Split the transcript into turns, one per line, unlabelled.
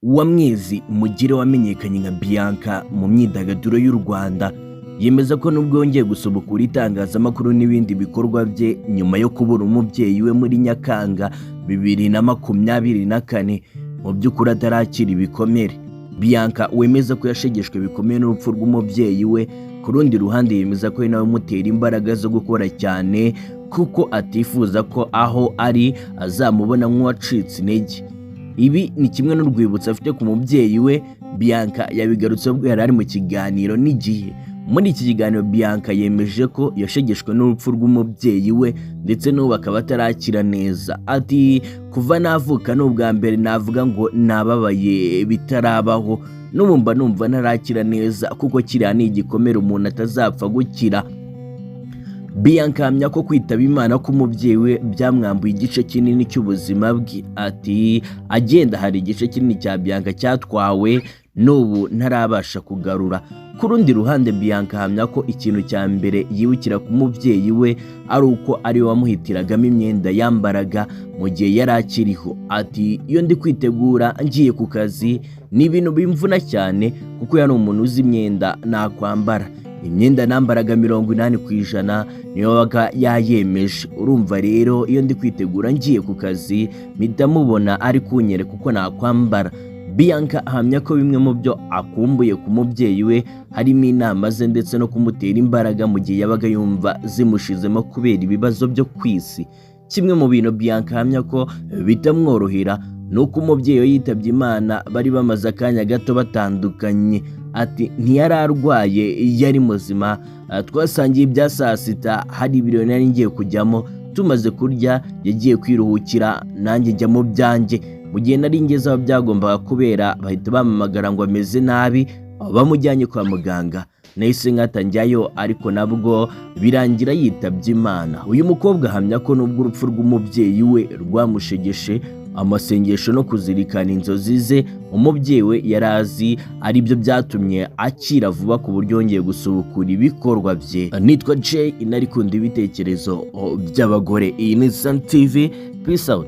Uwamwezi Mugire wamenyekanye nka Bianca mu myidagaduro y'u Rwanda yemeza ko nubwo yongeye gusubukura itangazamakuru n'ibindi bikorwa bye nyuma yo kubura umubyeyi we muri Nyakanga 2024 mu by'ukuri atarakira ibikomere. Bianca wemeza ko yashegeshwe bikomeye n'urupfu rw'umubyeyi we, ku rundi ruhande yemeza ko nawe mutera imbaraga zo gukora cyane kuko atifuza ko aho ari azamubona nk'uwacitse intege. Ibi ni kimwe n'urwibutso afite ku mubyeyi we. Bianca yabigarutse ubwo yari ari mu kiganiro n'Igihe. Muri iki kiganiro Bianca yemeje ko yashegeshwe n'urupfu rw'umubyeyi we ndetse n'ubu akaba atarakira neza. Ati kuva navuka n'ubwa mbere navuga ngo nababaye bitarabaho, n'ubu mba numva ntarakira neza kuko kiriya ni igikomere umuntu atazapfa gukira. Bianca ahamya ko kwitaba Imana k'umubyeyi we byamwambuye igice kinini cy'ubuzima bwe. Ati agenda hari igice kinini cya Bianca cyatwawe n'ubu ntarabasha kugarura. Ku rundi ruhande Bianca ahamya ko ikintu cya mbere yibukira ku mubyeyi we ari uko ari we wamuhitiragamo imyenda yambaraga mu gihe yari akiriho. Ati iyo ndi kwitegura ngiye ku kazi ni ibintu bimvuna cyane kuko yari umuntu uzi imyenda nakwambara. Imyenda nambaraga 80% niyo waga yayemeje. Urumva rero iyo ndi kwitegura ngiye ku kazi mpita mubona ari kunyereka uko nakwambara. Bianca ahamya ko bimwe mu byo akumbuye ku mubyeyi we harimo inama ze ndetse no kumutera imbaraga mu gihe yabaga yumva zimushizemo kubera ibibazo byo kwisi. Kimwe mu bintu Bianca ahamya ko bitamworohera nuko umubyeyi we yitabye Imana bari bamaze akanya gato batandukanye. Ati ntiyari arwaye yari muzima, twasangiye ibya saa sita hari ibirori nari ngiye kujyamo, tumaze kurya yagiye kwiruhukira nanjye njya mu byanjye. Mu gihe nari ngeze aho byagombaga kubera bahita bamamagara ngo ameze nabi bamujyanye kwa muganga. Nahise nkatanjyayo ariko nabwo birangira yitabye Imana. Uyu mukobwa ahamya ko nubwo urupfu rw'umubyeyi we rwamushegeshe, amasengesho no kuzirikana inzozi ze umubyeyi we yarazi ari byo byatumye akira vuba ku buryo yongeye gusubukura ibikorwa bye. Nitwa Jay, inari kunda ibitekerezo by'abagore. Iyi ni Sun TV. Peace out.